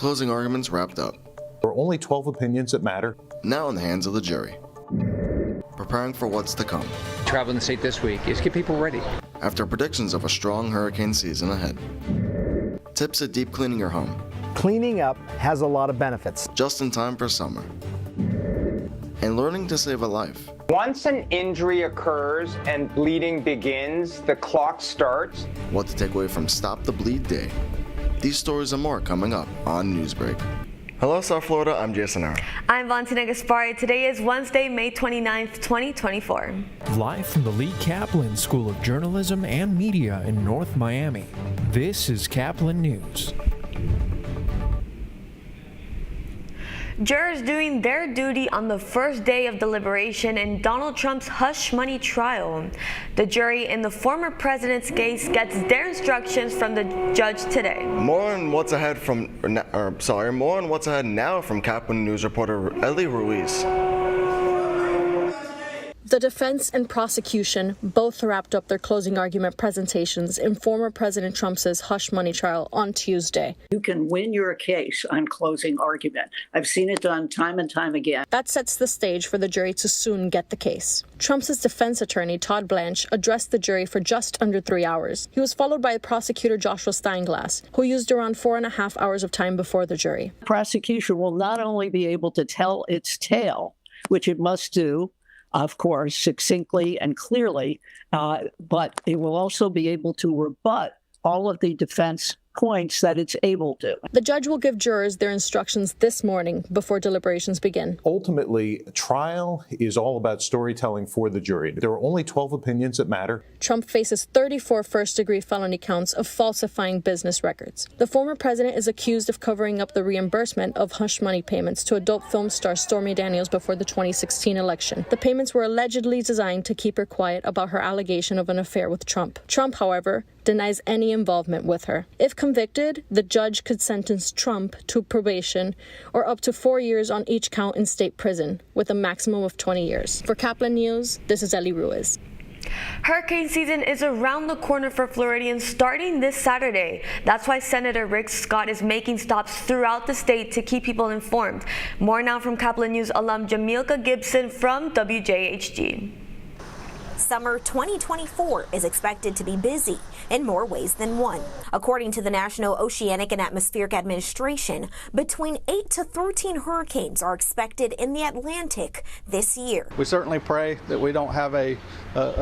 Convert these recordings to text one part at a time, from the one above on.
Closing arguments wrapped up. There are only 12 opinions that matter. Now in the hands of the jury. Preparing for what's to come. Traveling the state this week is get people ready. After predictions of a strong hurricane season ahead. Tips at deep cleaning your home. Cleaning up has a lot of benefits. Just in time for summer. And learning to save a life. Once an injury occurs and bleeding begins, the clock starts. What to take away from Stop the Bleed Day. These stories and more coming up on Newsbreak. Hello, South Florida. I'm Jason Arrow. I'm Valentina Gaspari. Today is Wednesday, May 29th, 2024. Live from the Lee Caplin School of Journalism and Media in North Miami, this is Caplin News. Jurors doing their duty on the first day of deliberation in Donald Trump's hush money trial. The jury in the former president's case gets their instructions from the judge today. More on what's ahead now from Caplin News reporter Ellie Ruiz. The defense and prosecution both wrapped up their closing argument presentations in former President Trump's hush money trial on Tuesday. You can win your case on closing argument. I've seen it done time and time again. That sets the stage for the jury to soon get the case. Trump's defense attorney, Todd Blanche, addressed the jury for just under 3 hours. He was followed by prosecutor Joshua Steinglass, who used around 4.5 hours of time before the jury. The prosecution will not only be able to tell its tale, which it must do, of course, succinctly and clearly, but it will also be able to rebut all of the defense points that it's able to. The judge will give jurors their instructions this morning before deliberations begin. Ultimately, a trial is all about storytelling for the jury. There are only 12 opinions that matter. Trump faces 34 first-degree felony counts of falsifying business records. The former president is accused of covering up the reimbursement of hush money payments to adult film star Stormy Daniels before the 2016 election. The payments were allegedly designed to keep her quiet about her allegation of an affair with Trump. Trump, however, denies any involvement with her. If convicted, the judge could sentence Trump to probation or up to 4 years on each count in state prison, with a maximum of 20 years. For Caplin News, this is Ellie Ruiz. Hurricane season is around the corner for Floridians starting this Saturday. That's why Senator Rick Scott is making stops throughout the state to keep people informed. More now from Caplin News alum Jamilka Gibson from WJHG. Summer 2024 is expected to be busy in more ways than one. According to the National Oceanic and Atmospheric Administration, between 8 to 13 hurricanes are expected in the Atlantic this year. We certainly pray that we don't have a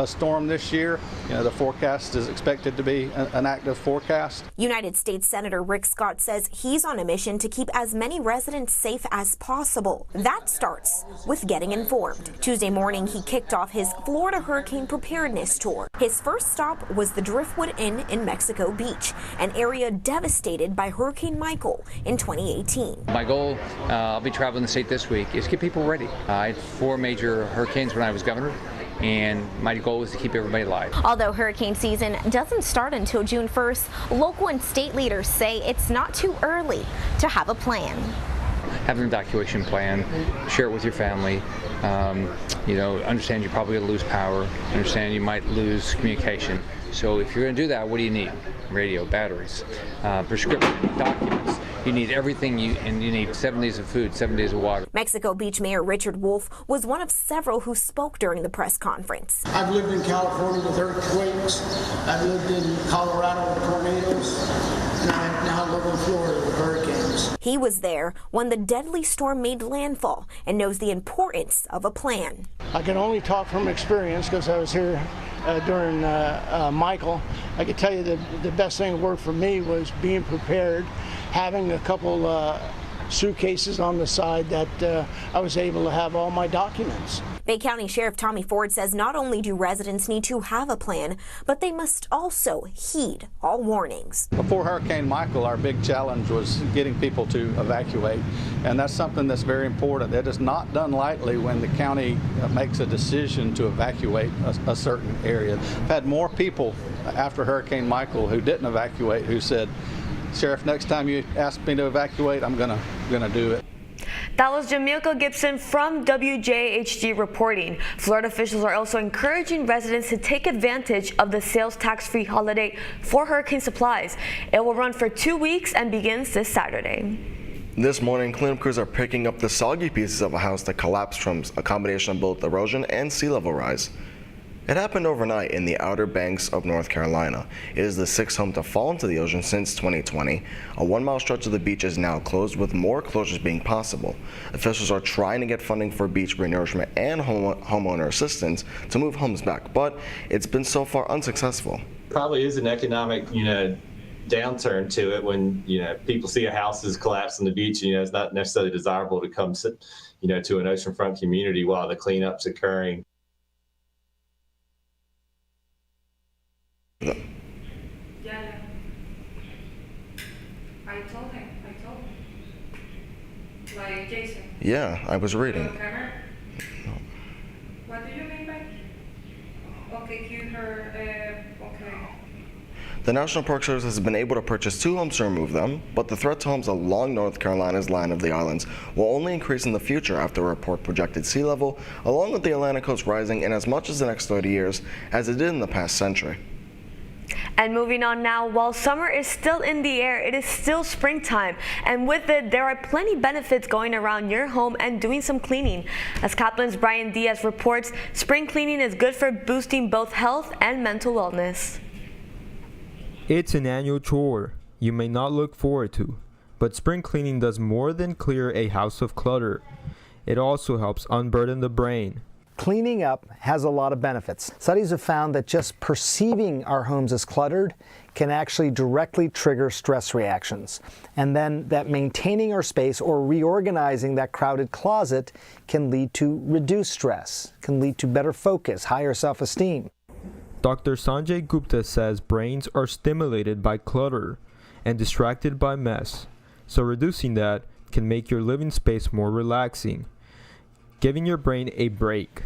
storm this year. You know, the forecast is expected to be an active forecast. United States Senator Rick Scott says he's on a mission to keep as many residents safe as possible. That starts with getting informed. Tuesday morning, he kicked off his Florida Hurricane Preparedness Tour. His first stop was the Driftwood Inn in Mexico Beach, an area devastated by Hurricane Michael in 2018. My goal, I'll be traveling the state this week, is get people ready. I had 4 major hurricanes when I was governor, and my goal was to keep everybody alive. Although hurricane season doesn't start until June 1st, local and state leaders say it's not too early to have a plan. Have an evacuation plan, share it with your family. Understand you're probably going to lose power, understand you might lose communication. So if you're going to do that, what do you need? Radio, batteries, prescription, documents. You need everything, and you need 7 days of food, 7 days of water. Mexico Beach Mayor Richard Wolf was one of several who spoke during the press conference. I've lived in California with earthquakes. I've lived in Colorado with tornadoes. And I now live in Florida with hurricanes. He was there when the deadly storm made landfall and knows the importance of a plan. I can only talk from experience because I was here during Michael. I can tell you that the best thing that worked for me was being prepared, having a couple suitcases on the side that I was able to have all my documents. Bay County Sheriff Tommy Ford says not only do residents need to have a plan, but they must also heed all warnings. Before Hurricane Michael, our big challenge was getting people to evacuate, and that's something that's very important. It is not done lightly when the county makes a decision to evacuate a certain area. I've had more people after Hurricane Michael who didn't evacuate who said, Sheriff, next time you ask me to evacuate, I'm gonna do it. That was Jamilka Gibson from WJHG reporting. Florida officials are also encouraging residents to take advantage of the sales tax-free holiday for hurricane supplies. It will run for 2 weeks and begins this Saturday. This morning, cleanup crews are picking up the soggy pieces of a house that collapsed from a combination of both erosion and sea level rise. It happened overnight in the Outer Banks of North Carolina. It is the sixth home to fall into the ocean since 2020. A 1-mile stretch of the beach is now closed, with more closures being possible. Officials are trying to get funding for beach renourishment and homeowner assistance to move homes back, but it's been so far unsuccessful. Probably is an economic, downturn to it when, people see a house is collapsed on the beach. It's not necessarily desirable to come, to an oceanfront community while the cleanup's occurring. Yeah. I told him. Like Jason. Yeah, I was reading. No. What do you mean by? Okay, give her. Okay. The National Park Service has been able to purchase 2 homes to remove them, but the threat to homes along North Carolina's line of the islands will only increase in the future after a report projected sea level, along with the Atlantic coast rising in as much as the next 30 years as it did in the past century. And moving on now, while summer is still in the air, it is still springtime. And with it, there are plenty benefits going around your home and doing some cleaning. As Caplin's Brian Diaz reports, spring cleaning is good for boosting both health and mental wellness. It's an annual chore you may not look forward to, but spring cleaning does more than clear a house of clutter. It also helps unburden the brain. Cleaning up has a lot of benefits. Studies have found that just perceiving our homes as cluttered can actually directly trigger stress reactions. And then that maintaining our space or reorganizing that crowded closet can lead to reduced stress, can lead to better focus, higher self-esteem. Dr. Sanjay Gupta says brains are stimulated by clutter and distracted by mess, so reducing that can make your living space more relaxing, giving your brain a break.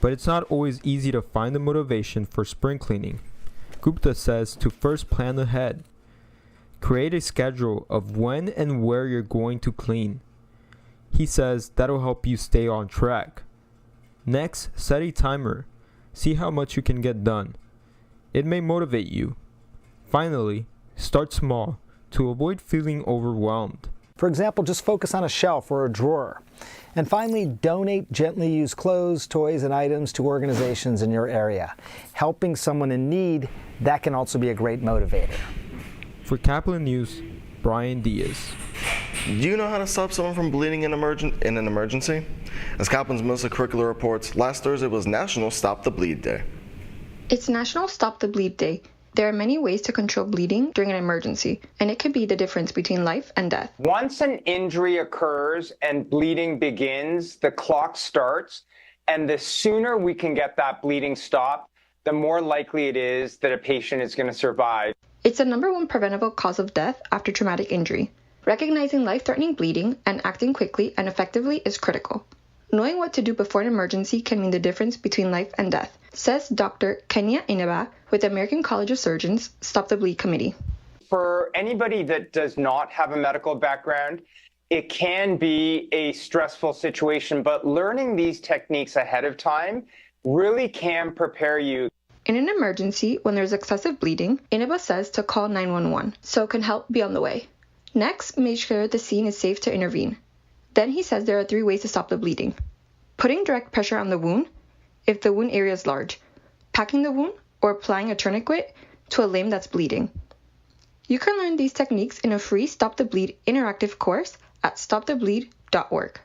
But it's not always easy to find the motivation for spring cleaning. Gupta says to first plan ahead. Create a schedule of when and where you're going to clean. He says that'll help you stay on track. Next, set a timer. See how much you can get done. It may motivate you. Finally, start small to avoid feeling overwhelmed. For example, just focus on a shelf or a drawer. And finally, donate gently used clothes, toys, and items to organizations in your area. Helping someone in need, that can also be a great motivator. For Caplin News, Brian Diaz. Do you know how to stop someone from bleeding in an emergency? As Caplin's Melissa Curricular reports, last Thursday was National Stop the Bleed Day. It's National Stop the Bleed Day. There are many ways to control bleeding during an emergency, and it could be the difference between life and death. Once an injury occurs and bleeding begins, the clock starts, and the sooner we can get that bleeding stopped, the more likely it is that a patient is going to survive. It's the #1 preventable cause of death after traumatic injury. Recognizing life-threatening bleeding and acting quickly and effectively is critical. Knowing what to do before an emergency can mean the difference between life and death, says Dr. Kenya Inaba with the American College of Surgeons Stop the Bleed Committee. For anybody that does not have a medical background, it can be a stressful situation, but learning these techniques ahead of time really can prepare you. In an emergency, when there's excessive bleeding, Inaba says to call 911 so it can help be on the way. Next, make sure the scene is safe to intervene. Then he says there are 3 ways to stop the bleeding. Putting direct pressure on the wound, if the wound area is large, packing the wound, or applying a tourniquet to a limb that's bleeding. You can learn these techniques in a free Stop the Bleed interactive course at stopthebleed.org.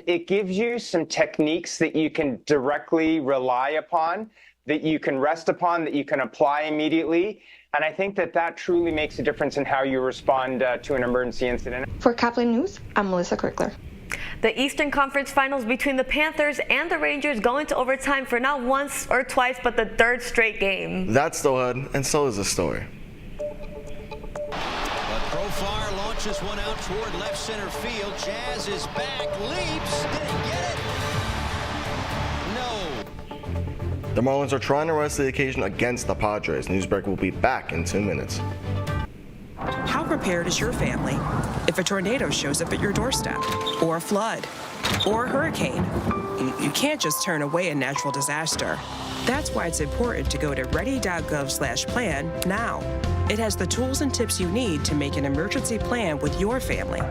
It gives you some techniques that you can directly rely upon, that you can rest upon, that you can apply immediately. And I think that truly makes a difference in how you respond to an emergency incident. For Caplin News, I'm Melissa Curricular. The Eastern Conference Finals between the Panthers and the Rangers go into overtime for not once or twice, but the 3rd straight game. That's the hood, and so is the story. But Profar launches one out toward left center field. Jazz is back, leaps, did he get it? No. The Marlins are trying to rise to the occasion against the Padres. Newsbreak will be back in 2 minutes. How prepared is your family if a tornado shows up at your doorstep, or a flood, or a hurricane? You can't just turn away a natural disaster. That's why it's important to go to ready.gov/plan now. It has the tools and tips you need to make an emergency plan with your family.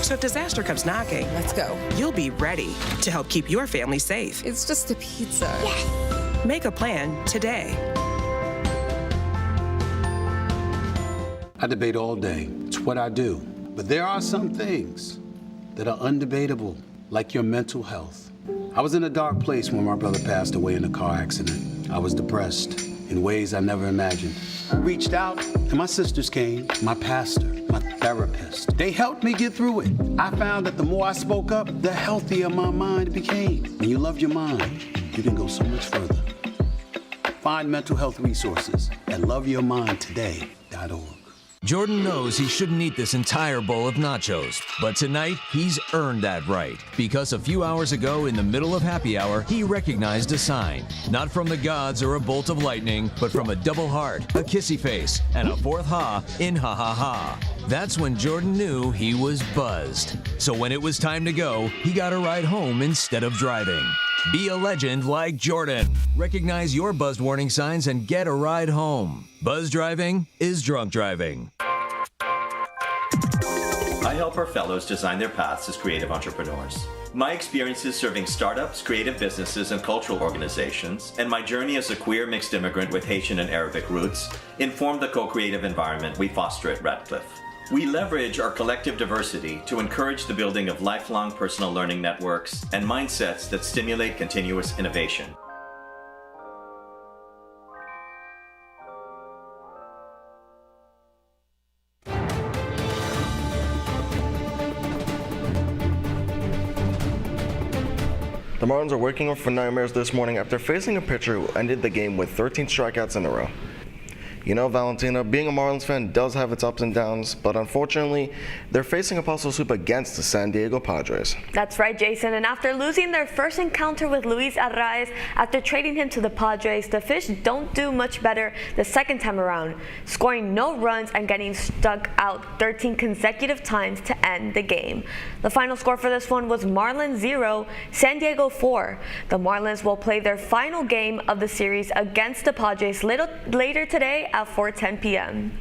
So if disaster comes knocking, let's go. You'll be ready to help keep your family safe. It's just a pizza. Yes. Make a plan today. I debate all day. It's what I do. But there are some things that are undebatable, like your mental health. I was in a dark place when my brother passed away in a car accident. I was depressed in ways I never imagined. I reached out, and my sisters came, my pastor, my therapist. They helped me get through it. I found that the more I spoke up, the healthier my mind became. When you love your mind, you can go so much further. Find mental health resources at loveyourmindtoday.org. Jordan knows he shouldn't eat this entire bowl of nachos, but tonight he's earned that right because a few hours ago in the middle of happy hour, he recognized a sign, not from the gods or a bolt of lightning, but from a double heart, a kissy face, and a fourth ha in ha ha ha. That's when Jordan knew he was buzzed. So when it was time to go, he got a ride home instead of driving. Be a legend like Jordan. Recognize your buzzed warning signs and get a ride home. Buzz driving is drunk driving. I help our fellows design their paths as creative entrepreneurs. My experiences serving startups, creative businesses, and cultural organizations, and my journey as a queer mixed immigrant with Haitian and Arabic roots, inform the co-creative environment we foster at Radcliffe. We leverage our collective diversity to encourage the building of lifelong personal learning networks and mindsets that stimulate continuous innovation. The Marlins are waking up from nightmares this morning after facing a pitcher who ended the game with 13 strikeouts in a row. You know, Valentina, being a Marlins fan does have its ups and downs, but unfortunately, they're facing a possible sweep against the San Diego Padres. That's right, Jason. And after losing their first encounter with Luis Arraez, after trading him to the Padres, the Fish don't do much better the second time around, scoring no runs and getting struck out 13 consecutive times to end the game. The final score for this one was Marlins 0, San Diego 4. The Marlins will play their final game of the series against the Padres later today at 4:10 p.m.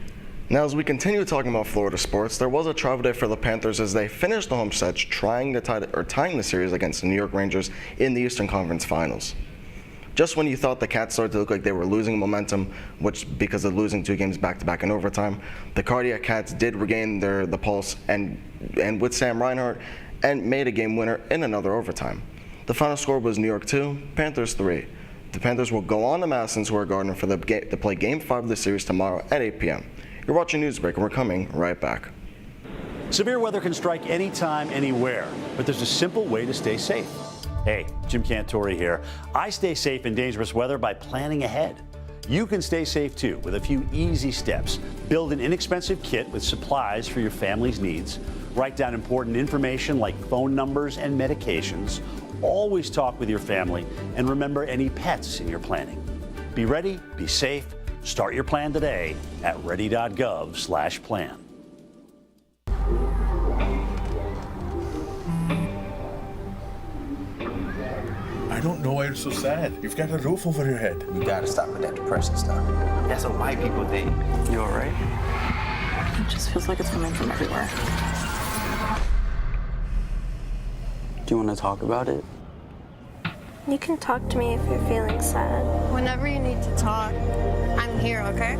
Now, as we continue talking about Florida sports, there was a travel day for the Panthers as they finished the home stretch tying the series against the New York Rangers in the Eastern Conference Finals. Just when you thought the Cats started to look like they were losing momentum, which because of losing 2 games back-to-back in overtime, the Cardiac Cats did regain the pulse and with Sam Reinhart and made a game winner in another overtime. The final score was New York 2, Panthers 3. The Panthers will go on to Madison Square Garden to play Game 5 of the series tomorrow at 8 p.m. You're watching Newsbreak, and we're coming right back. Severe weather can strike anytime, anywhere, but there's a simple way to stay safe. Hey, Jim Cantore here. I stay safe in dangerous weather by planning ahead. You can stay safe too with a few easy steps. Build an inexpensive kit with supplies for your family's needs. Write down important information like phone numbers and medications. Always talk with your family and remember any pets in your planning. Be ready, be safe. Start your plan today at ready.gov/plan. I don't know why you're so sad. You've got a roof over your head. You gotta stop with that depression stuff. That's what white people think. You all right? It just feels like it's coming from everywhere. Do you want to talk about it? You can talk to me if you're feeling sad. Whenever you need to talk, I'm here, okay?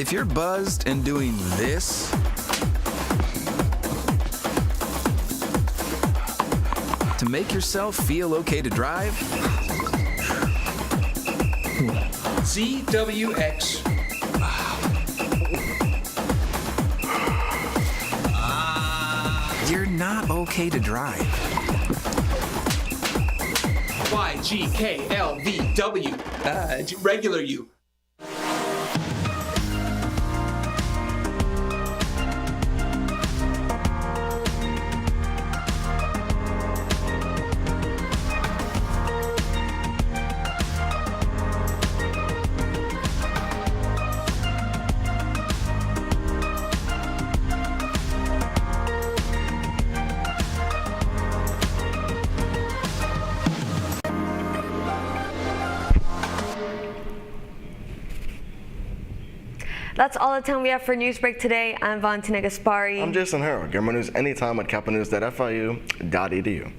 If you're buzzed and doing this, to make yourself feel okay to drive, ZWX. You're not okay to drive. YGKLVW. Regular you. That's all the time we have for Newsbreak today. I'm Valentina Gaspari. I'm Jason Harrell. Get more news anytime at caplinnews.fiu.edu.